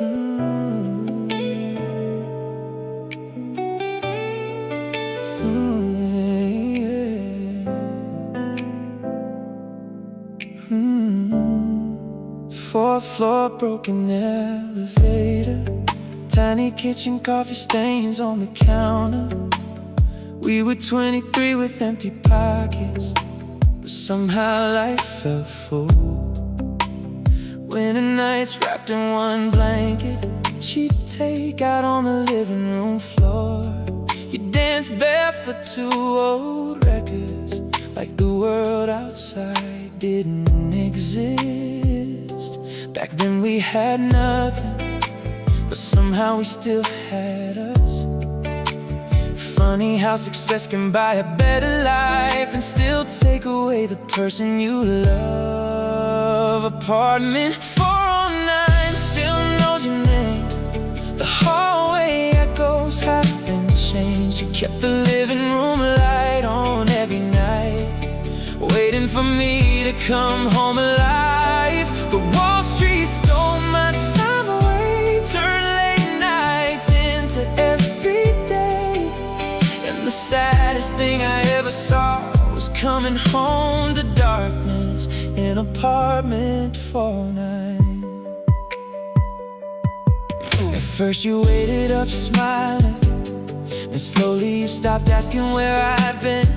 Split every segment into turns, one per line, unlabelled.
Mm. Fourth floor, broken elevator, tiny kitchen, coffee stains on the counter. We were 23 with empty pockets, but somehow life felt full. Winter nights wrapped in one blanket, cheap takeout on the living room floor. You danced barefoot to old records, like the world outside didn't exist. Back then we had nothing, but somehow we still had us. Funny how success can buy a better life and still take away the person you love. Apartment 409 still knows your name. The hallway echoes haven't changed. You kept the living room light on every night, waiting for me to come home alive. But Wall Street stole my time away, turned late nights into every day. And the saddest thing I ever saw was coming home to darkness in apartment 409. At first you waited up smiling, then slowly you stopped asking where I'd been.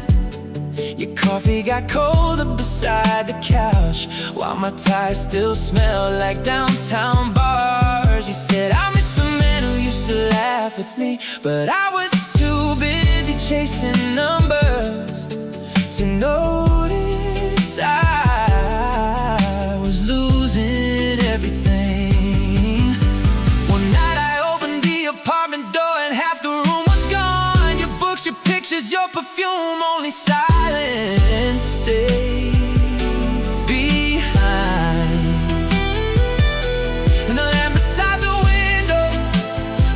Your coffee got colder beside the couch, while my ties still smell like downtown bars. You said I miss the man who used to laugh with me, but I was too busy chasing numbers to notice I was losing everything. One night I opened the apartment door and half the room was gone. Your books, your pictures, your perfume, only silence stayed behind. And the lamp beside the window,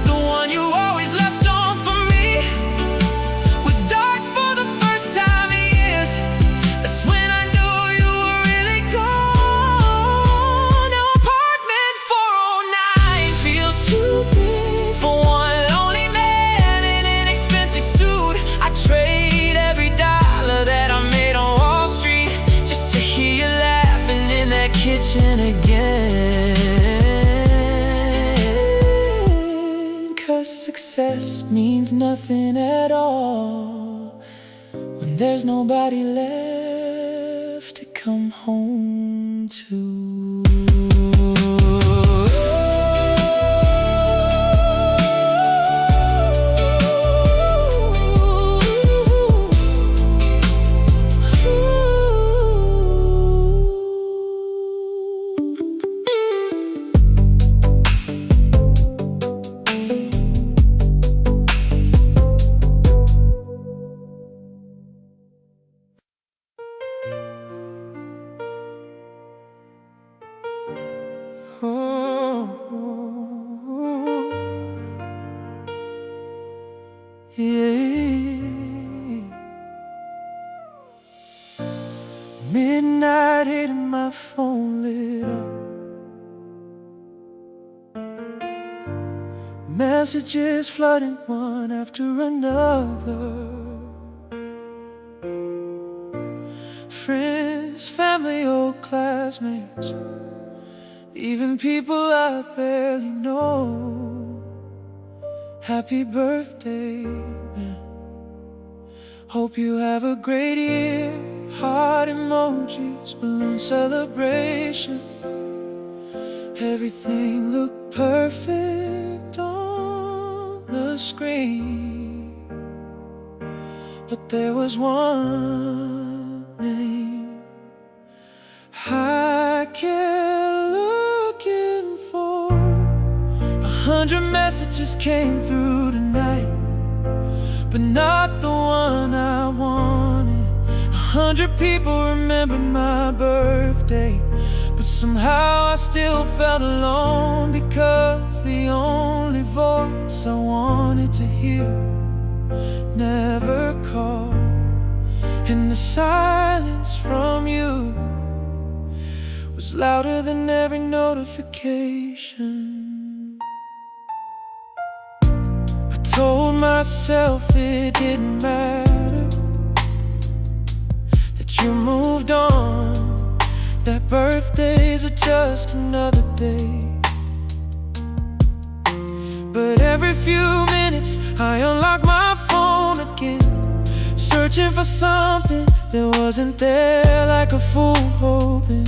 the one you always left on for me, was dark for the first time in years. That's when I knew you were really gone. Now apartment 409 feels too big for one lonely man in an expensive suit. I trade every dollar that I made on Wall Street just to hear you laughing in that kitchen again. 'Cause success means nothing at all when there's nobody left to come home to. Yeah. Midnight hit and my phone lit up. Messages flooding one after another. Friends, family, old classmates, even people I barely know. Happy birthday, man. Hope you have a great year. Heart emojis, balloon celebration. Everything looked perfect on the screen, but there was one name I kept looking for. 100 messages came through tonight, but not the one I wanted. 100 people remembered my birthday, but somehow I still felt alone, because the only voice I wanted to hear never called. And the silence from you was louder than every notification. told myself it didn't matter, that you moved on, that birthdays are just another day. But every few minutes I unlock my phone again, searching for something that wasn't there, like a fool hoping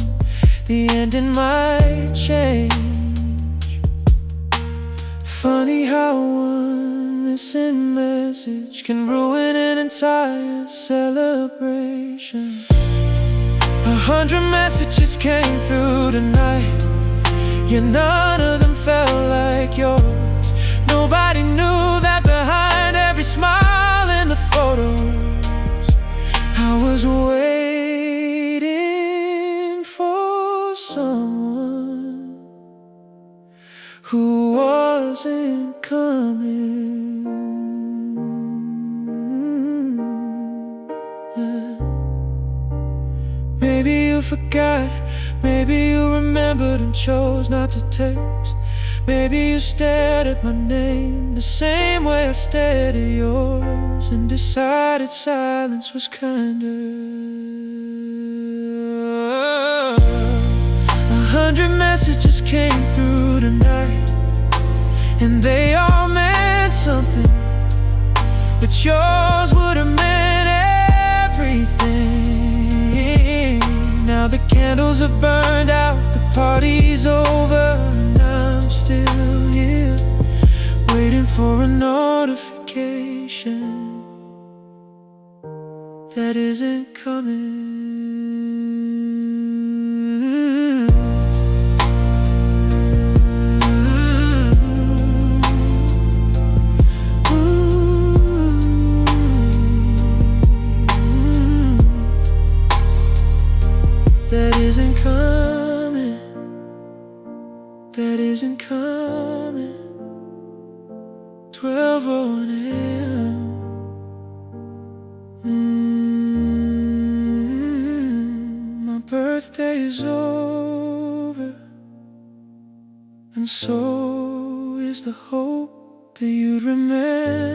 the ending might change. Funny how one missing message can ruin an entire celebration. 100 messages came through tonight, yet none of them felt like yours. Nobody knew that behind every smile in the photos, I was waiting for someone who wasn't coming. Maybe you forgot, maybe you remembered and chose not to text. Maybe you stared at my name the same way I stared at yours, and decided silence was kinder. 100 messages came through tonight, and they all meant something, but yours would have meant everything. Now the candles have burned out, the party's over, and I'm still here, waiting for a notification that isn't coming. That isn't coming, that isn't coming. 12:01 a.m. My birthday is over, and so is the hope that you'd remember.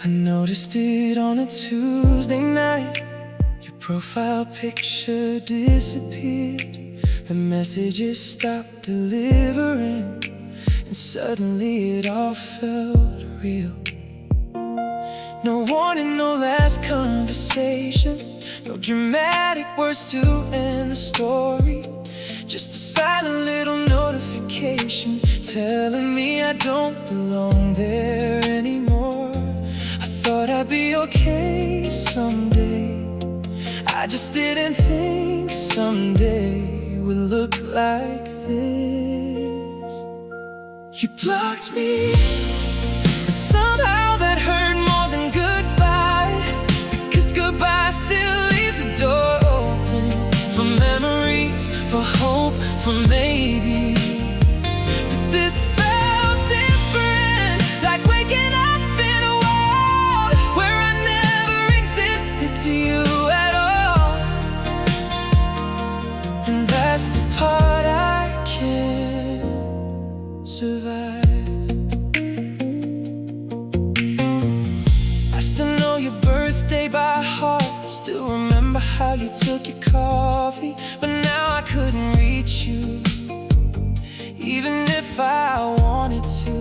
I noticed it on a Tuesday night. Your profile picture disappeared, the messages stopped delivering, and suddenly it all felt real. No warning, no last conversation, no dramatic words to end the story, just a silent little notification telling me I don't belong there anymore. I thought I'd be okay someday, I just didn't think someday would look like this. You blocked me, and somehow that hurt more than goodbye, because goodbye still leaves the door open for memories, for hope, for maybe. But this felt different, like waking up in a world where I never existed to you at all. And that's the part I can't survive. Your birthday by heart, still remember how you took your coffee, but now I couldn't reach you, even if I wanted to.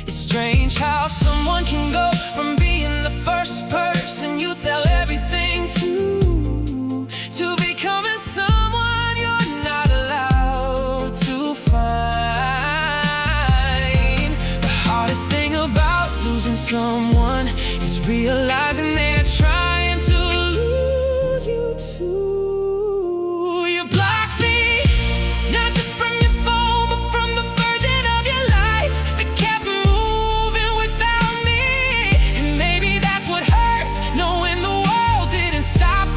It's strange how someone can go from being the first person you tell everything to becoming someone you're not allowed to find. The hardest thing about losing someone is realizing they're trying to lose you too. You blocked me, not just from your phone, but from the version of your life that kept moving without me. And maybe that's what hurts, knowing the world didn't stop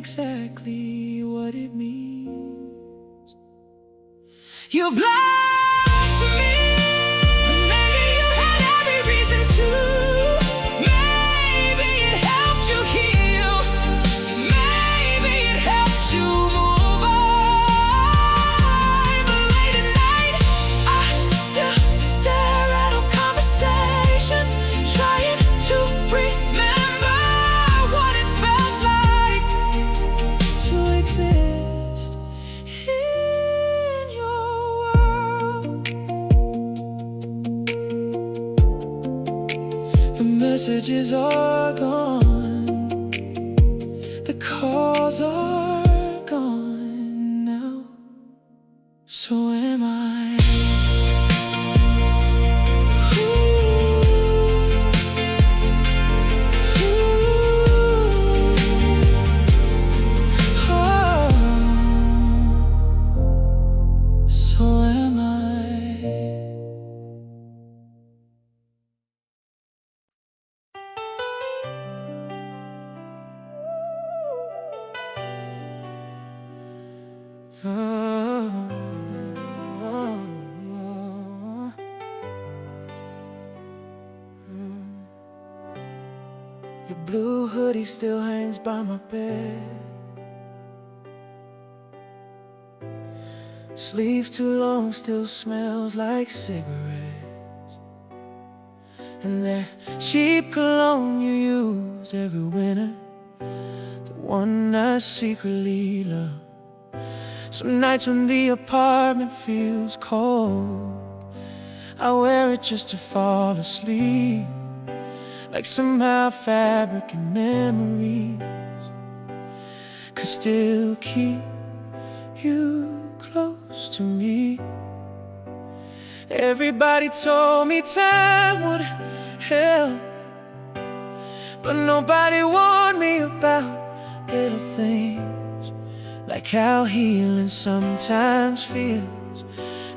exactly what it means. You blind to me, but maybe you had every reason to. Maybe it helped you heal. Maybe it helped you move on. But late at night, I still stare at our conversations, trying to remember what it felt like to exist in your world. The messages are gone, the calls are gone now. So am I. So am I. Your blue hoodie still hangs by my bed. Sleeves too long, still smells like cigarettes. And that cheap cologne you used every winter, the one I secretly love. Some nights when the apartment feels cold, I wear it just to fall asleep. Like somehow fabric and memories could still keep you close to me. Everybody told me time would help, but nobody warned me about little things, like how healing sometimes feels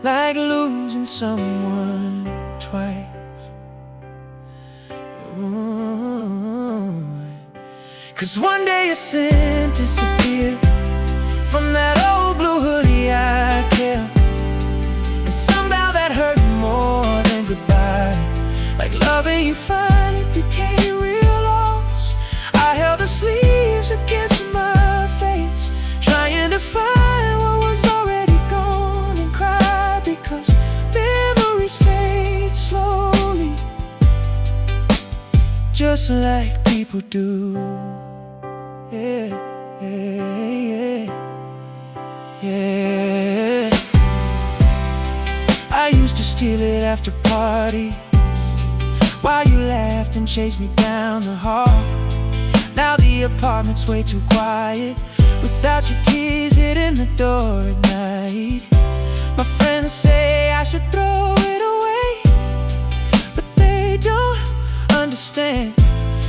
like losing someone twice. Cause one day your scent disappeared from that old blue hoodie I kept, and somehow that hurt more than goodbye. Like loving you finally became real loss. I held the sleeves against my face, trying to find what was already gone, and cried because memories fade slowly, just like people do. Yeah, yeah, yeah, yeah. I used to steal it after parties, while you laughed and chased me down the hall. Now the apartment's way too quiet, without your keys hitting the door at night. My friends say I should throw it away, but they don't understand.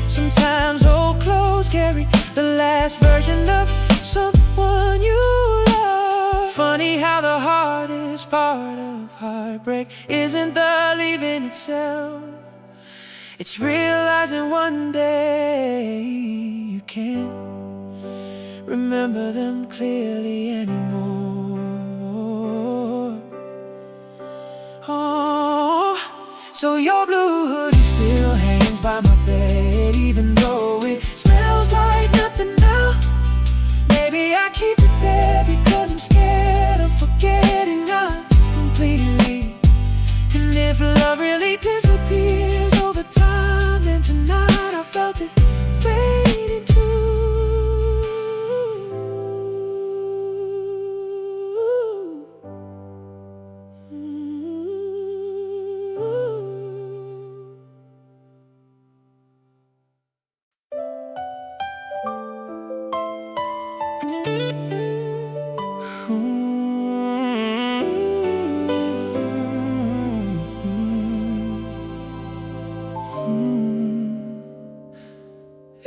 Sometimes old clothes carry the last version of someone you love. Funny how the hardest part of heartbreak isn't the leaving itself, it's realizing one day you can't remember them clearly anymore. Oh, so your blue hoodie still hangs by my bed, even though it smells like nothing now. Maybe I keep it there because I'm scared of forgetting us completely. And if love really disappears over time, then tonight I felt it fading too.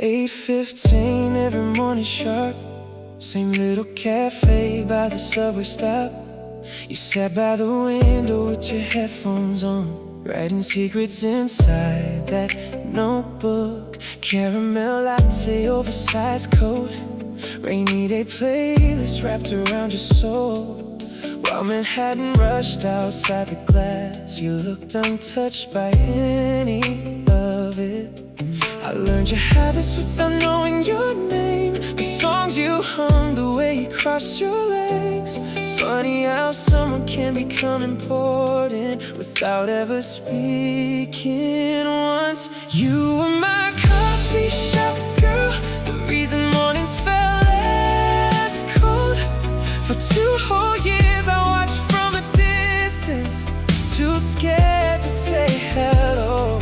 "8:15 every morning sharp, same little cafe by the subway stop. You sat by the window with your headphones on, writing secrets inside that notebook. Caramel latte, oversized coat, Rainy day playlist wrapped around your soul, while Manhattan rushed outside the glass. You looked untouched by any of it. I learned your habits without knowing your name, the songs you hummed, the way you crossed your legs. Funny how someone can become important without ever speaking once. You were my coffee shop girl, the reason mornings felt less cold. For 2 whole years I watched from a distance, too scared to say hello.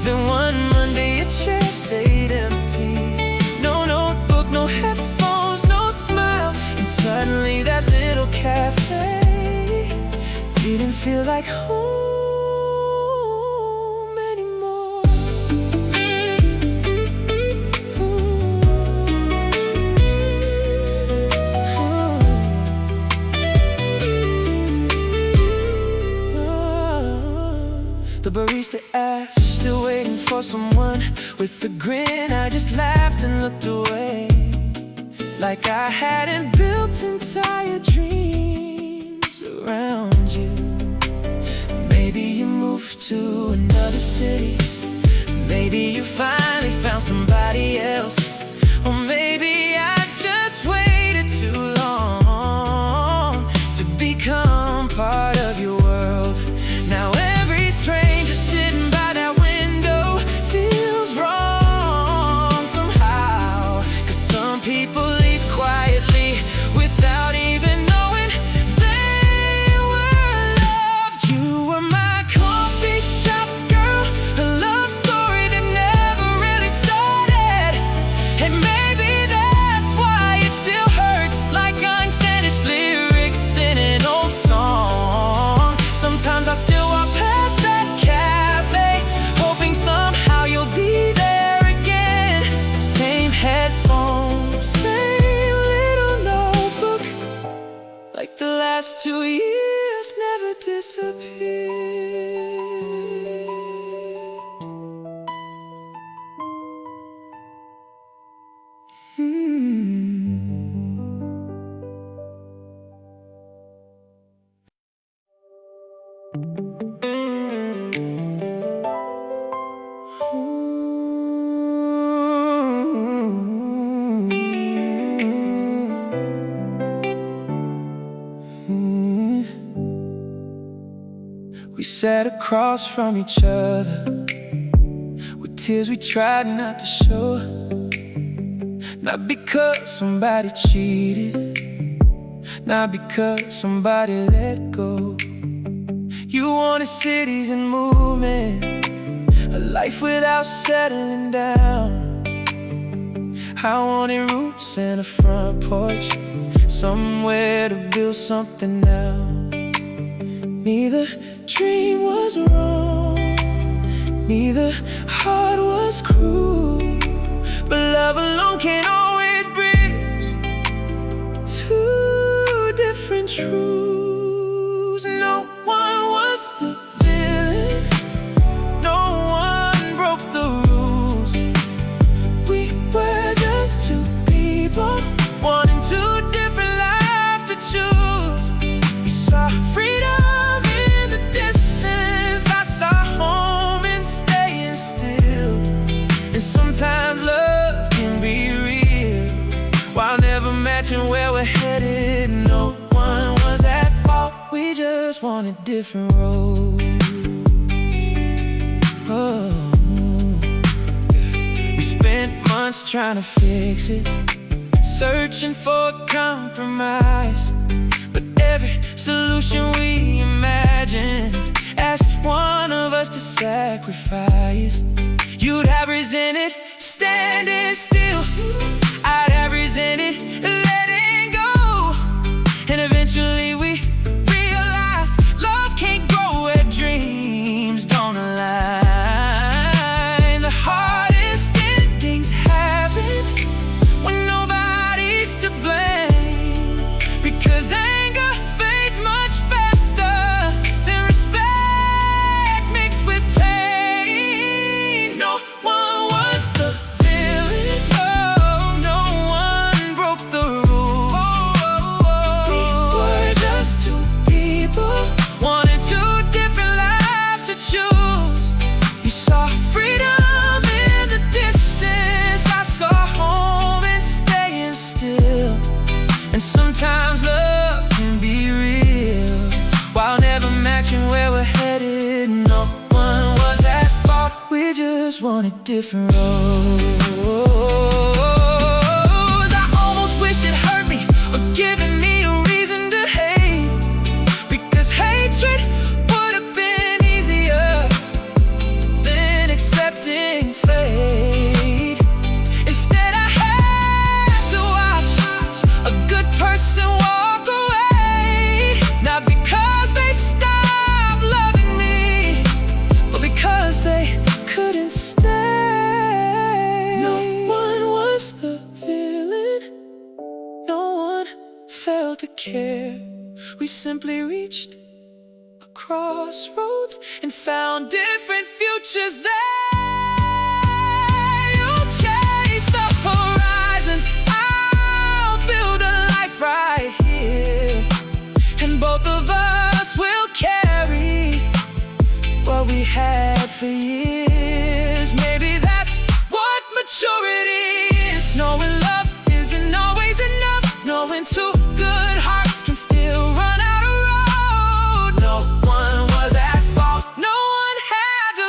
Then one Monday your chair stayed empty, no notebook, no headphones, no smile. And suddenly that little cafe didn't feel like home anymore. The barista asked, still waiting for someone. With a grin I just laughed and looked away, like I hadn't built entire dreams around you. Maybe you moved to another city, maybe you finally found somebody else, or maybe I just waited too long to become part of your world. Now every stranger sitting by that window feels wrong somehow, 'cause some people leave quietly without even knowing they were loved. You were my coffee shop girl, a love story that never really started. And maybe that's why it still hurts like unfinished lyrics in an old song. Sometimes I still walk past that cafe, hoping somehow you'll be there again. Same headphones, same little notebook, like the last 2 years never disappeared. We sat across from each other with tears we tried not to show. Not because somebody cheated, not because somebody let go. You wanted cities and movement, a life without settling down. I wanted roots and a front porch, somewhere to build something now. Neither dream was wrong, neither heart was cruel, but love alone can't always bridge 2 different truths. No one was the villain, no one broke the rules. We were just 2 people wanting 2 different lives to choose. We saw freedom in the distance, I saw home in staying still. And sometimes love can be real while never matching where we're headed. No one was at fault, we just wanted different roads. Oh. We spent months trying to fix it, searching for a compromise, but every solution we imagined asked one of us to sacrifice. You'd have resented standing still, I'd have resented letting go. And eventually we realized love can't grow where dreams don't align. The hardest endings happen when nobody's to blame, because anger fades much faster than respect mixed with pain. No one was the villain, oh get it. No one was at fault, we just wanted different roads. I almost wish it hurt me or given me a reason to hate, because hatred would have been easier than accepting fate. Instead I had to watch a good person walk away, not because they stopped loving me, but because they couldn't stay. No one was the villain, no one felt to care. We simply reached a crossroads and found different futures there. You'll chase the horizon, I'll build a life right here, and both of us will carry what we had for years. Maybe that's what maturity is, knowing love isn't always enough, knowing two good hearts can still run out a road. No one was at fault, no one had to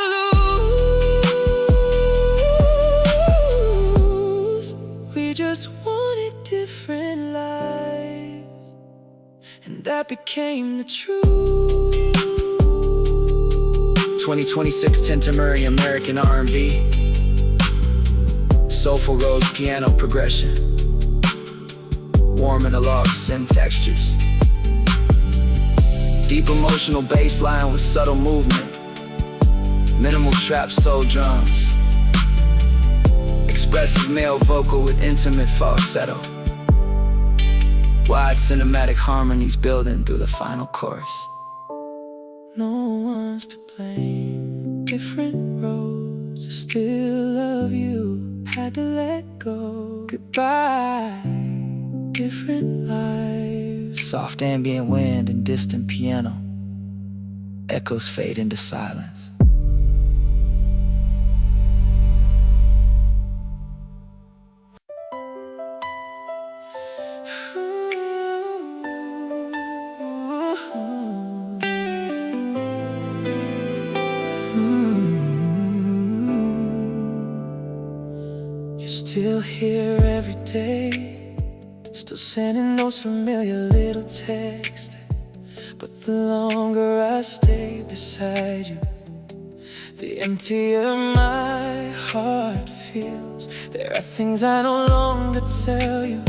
lose. We just wanted different lives, and that became the truth. 2026 Tinta Murray American R&B. Soulful rose piano progression, warm interlocks and textures. Deep emotional bass line with subtle movement. Minimal trap soul drums. Expressive male vocal with intimate falsetto. Wide cinematic harmonies building through the final chorus. No one's to blame, different roads. I still love you, had to let go. Goodbye, different lives. Soft ambient wind and distant piano, echoes fade into silence. You're still here every day, still sending those familiar little texts. But the longer I stay beside you, the emptier my heart feels. There are things I no longer tell you,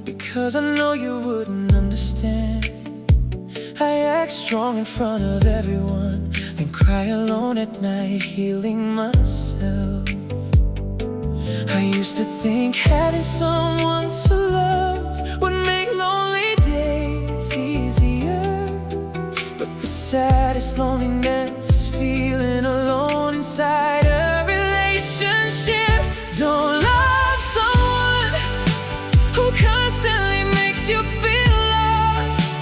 because I know you wouldn't understand. I act strong in front of everyone, then cry alone at night, healing myself. I used to think having someone to love would make lonely days easier, but the saddest loneliness is feeling alone inside a relationship. Don't love someone who constantly makes you feel lost.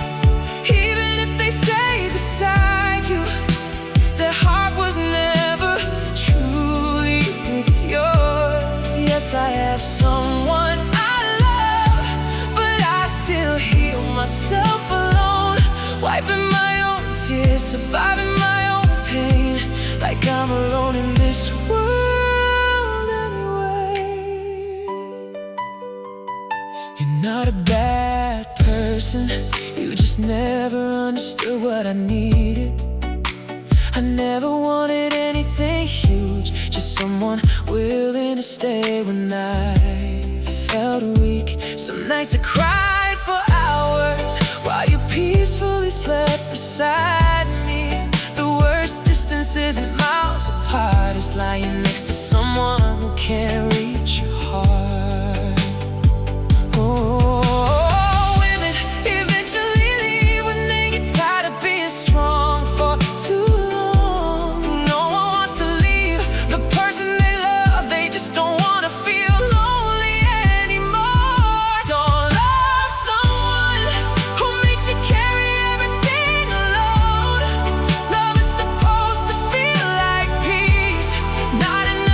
Even if they stay beside you, their heart was never truly with yours. Yes, I have someone I love, but I still heal myself alone, wiping my own tears, surviving my own pain, like I'm alone in this world anyway. You're not a bad person, you just never understood what I needed. I never wanted anything huge, just someone willing to stay when I felt weak. Some nights I cried for hours while you peacefully slept beside me. The worst distance isn't miles apart, it's lying next to someone who can't reach your heart. Oh, women eventually leave when they get tired of being strong for too long. No one wants to leave the person they love, they just don't want to feel lonely anymore. Don't love someone who makes you carry everything alone. Love is supposed to feel like peace, not enough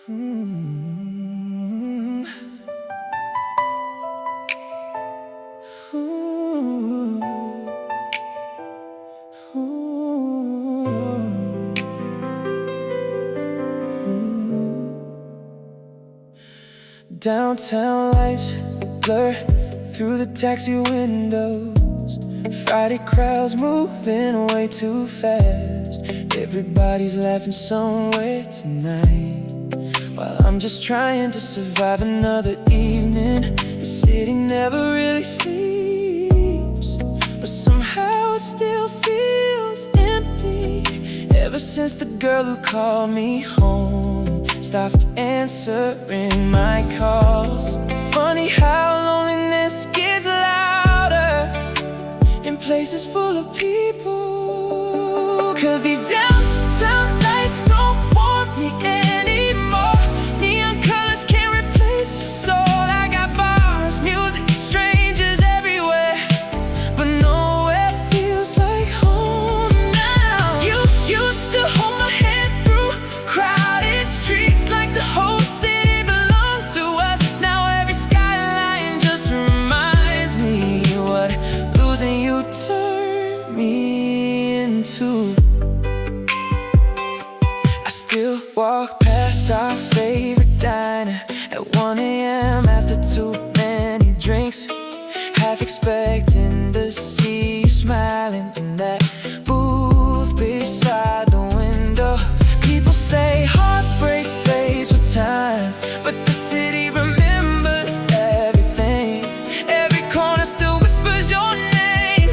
Mm. Ooh. Ooh. Ooh. Downtown lights blur through the taxi windows. Friday crowds moving way too fast. Everybody's laughing somewhere tonight, while I'm just trying to survive another evening. The city never really sleeps, but somehow it still feels empty. Ever since the girl who called me home stopped answering my calls. Funny how loneliness gets louder in places full of people. 'Cause these downtown lights don't want me anymore. Neon colors can't replace your soul. I got bars, music, strangers everywhere, but nowhere feels like home now. You used to hold my hand through crowded streets like the whole city belonged to us. Now every skyline just reminds me what losing you turned me into. I still walk past our favorite diner at 1 a.m. after too many drinks, half expecting to see you smiling in that booth beside the window. People say heartbreak fades with time, but the city remembers everything. Every corner still whispers your name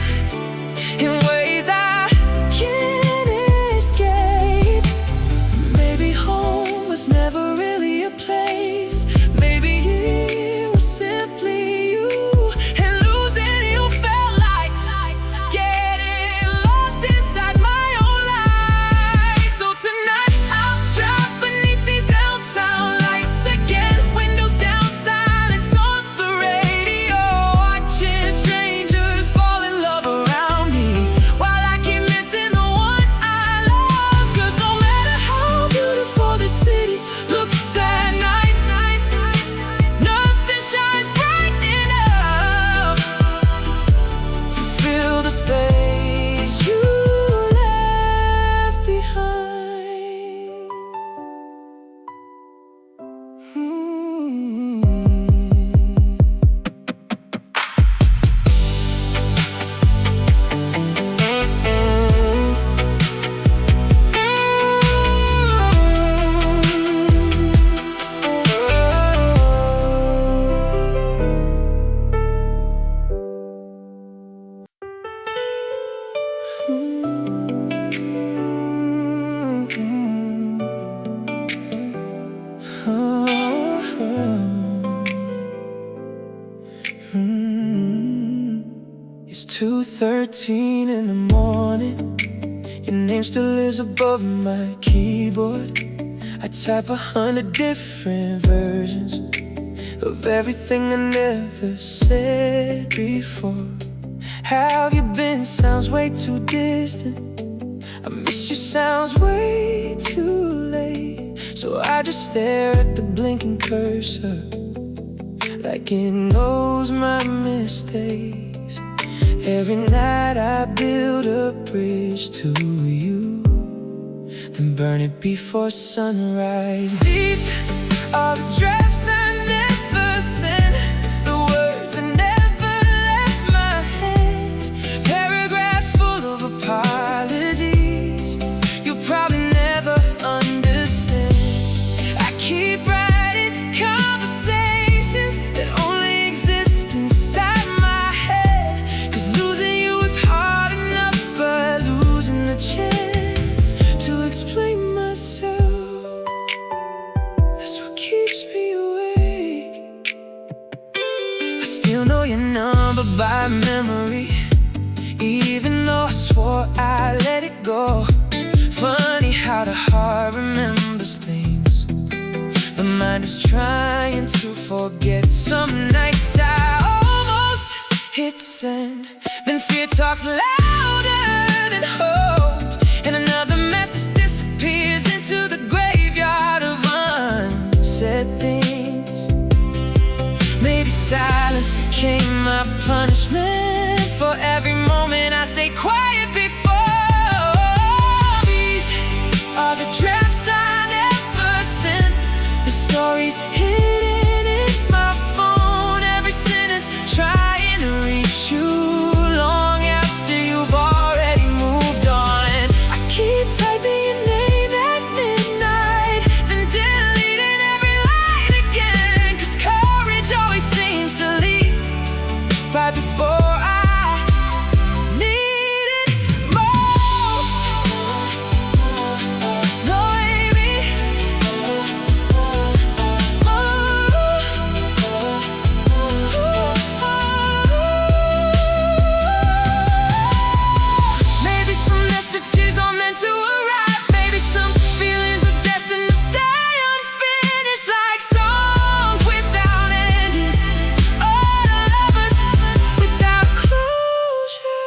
in ways I can't escape. Maybe home was never really a place. Maybe it was simply you, and losing you felt like getting lost inside my own life. So tonight I'll drive beneath these downtown lights again. Windows down, silence on the radio, watching strangers fall in love around me, while I keep missing the one I lost. 'Cause no matter how beautiful this city looks at night, nothing shines bright enough to fill the space you left behind. It's 2:13 in the morning. Your name still lives above my keyboard. I type 100 different versions of everything I never said before. How have you been? Sounds way too distant. I miss you, sounds way too late. So I just stare at the blinking cursor, like it knows my mistakes. Every night I build a bridge to you, then burn it before sunrise. These are the drafts I never sent, the words I never left my hands, paragraphs full of apologies you'll probably never understand. I keep writing conversations that only exist inside my head, 'cause losing you was hard enough, but losing the chance to explain myself, that's what keeps me awake. I still know your number by memory, even though I swore I let it go. Funny how the heart remembers things the mind is trying to forget. Some nights I almost hit send, then fear talks louder than hope, and another message disappears into the graveyard of became my punishment for every moment I stayed quiet before. These are the drafts I never sent, the stories hidden in my phone, every sentence trying to reach you long after you've already moved on. I keep typing your name at midnight, then deleting every line again, 'cause courage always seems to leave right before I need it most. No, baby, maybe some messages are meant to arrive, maybe some feelings are destined to stay unfinished, like songs without endings, or lovers without closure.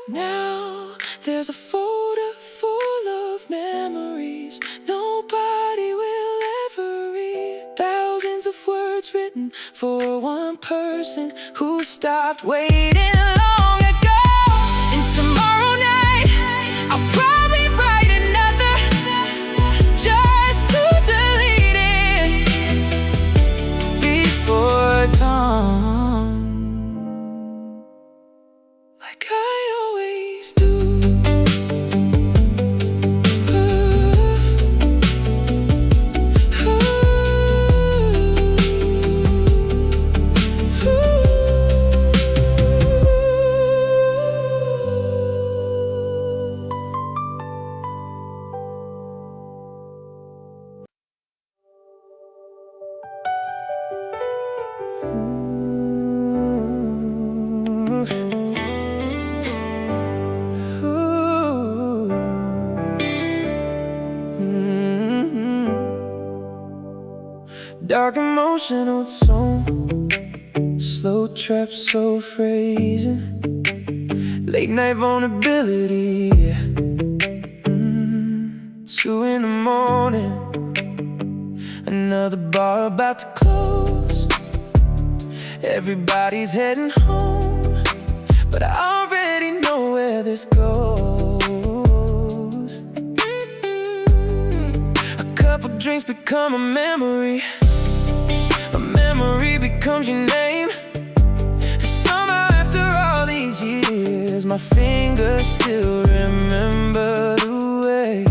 Now there's a folder full of memories nobody will ever read, thousands of words written for one person who stopped waiting long ago. And tomorrow night I'll probably write another, just to delete it before dawn, like I always do. Dark emotional tone, slow trap soul phrasing, late night vulnerability, yeah. 2 in the morning, another bar about to close, everybody's heading home, but I already know where this goes. A couple drinks become a memory becomes your name, and somehow after all these years my fingers still remember the way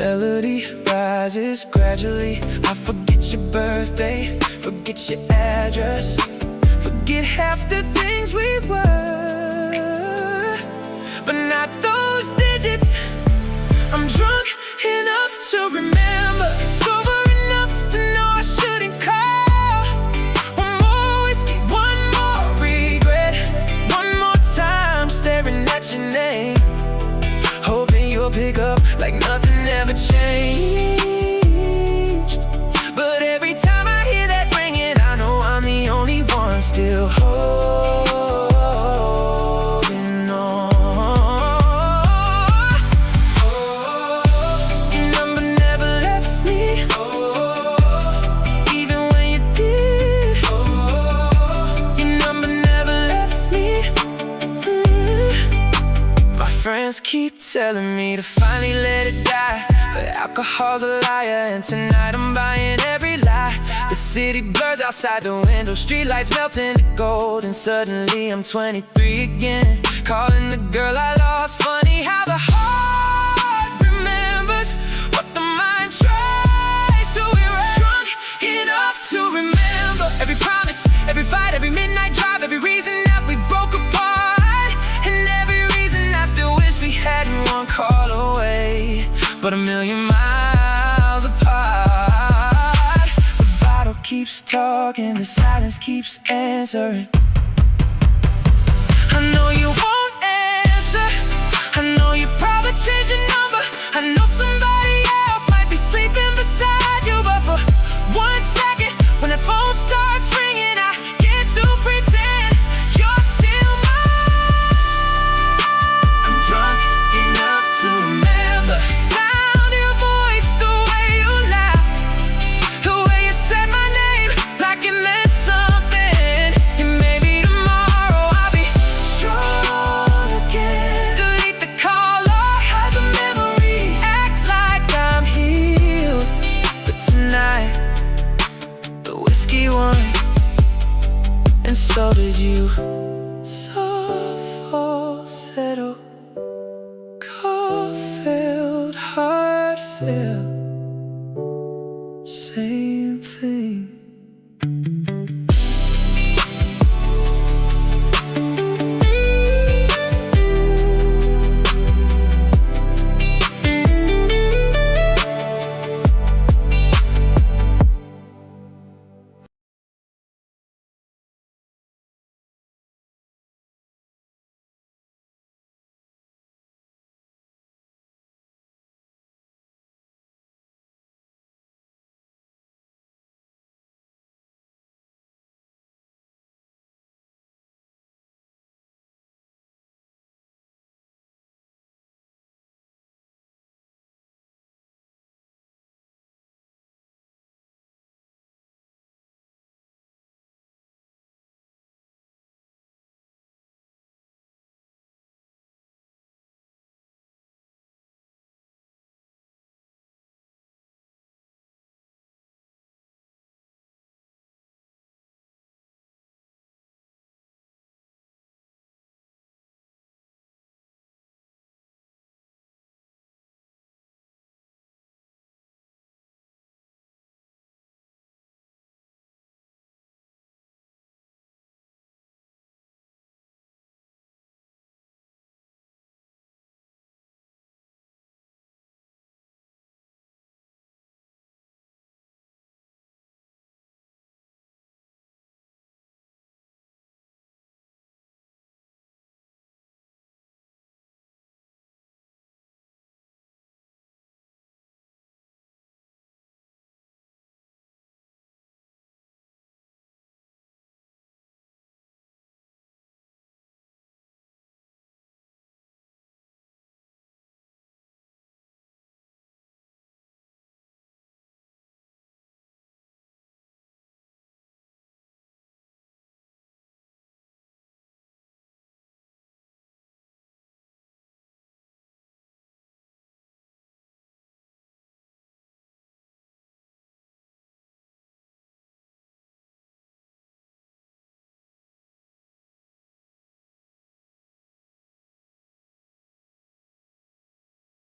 melody rises gradually. I forget your birthday, forget your address, forget half the things we were, but not those digits. I'm drunk enough to remember, sober enough to know I shouldn't call. One more whiskey, one more regret, one more time staring at your name, hoping you'll pick up like nothing ever changed. But every time I hear that ringing, I know I'm the only one still holding on. Your number never left me, even when you did. Your number never left me. My friends keep telling me to finally let it die, but alcohol's a liar, and tonight I'm buying every lie. The city blurs outside the window, streetlights melt into gold, and suddenly I'm 23 again, calling the girl I lost. Funny how the heart remembers what the mind tries to erase. Drunk enough to remember every promise, every fight, every midnight drive, every reason that we broke apart, and every reason I still wish we hadn't one call away, but a million miles apart. The bottle keeps talking, the silence keeps answering. I know you won't answer, I know you probably changed your number, I know somebody else might be sleeping beside you, but for 1 second, when the phone starts ringing, I get to pretend you're still mine. I'm drunk enough to remember sound of your voice, the way you laughed, the way you said my name like feel.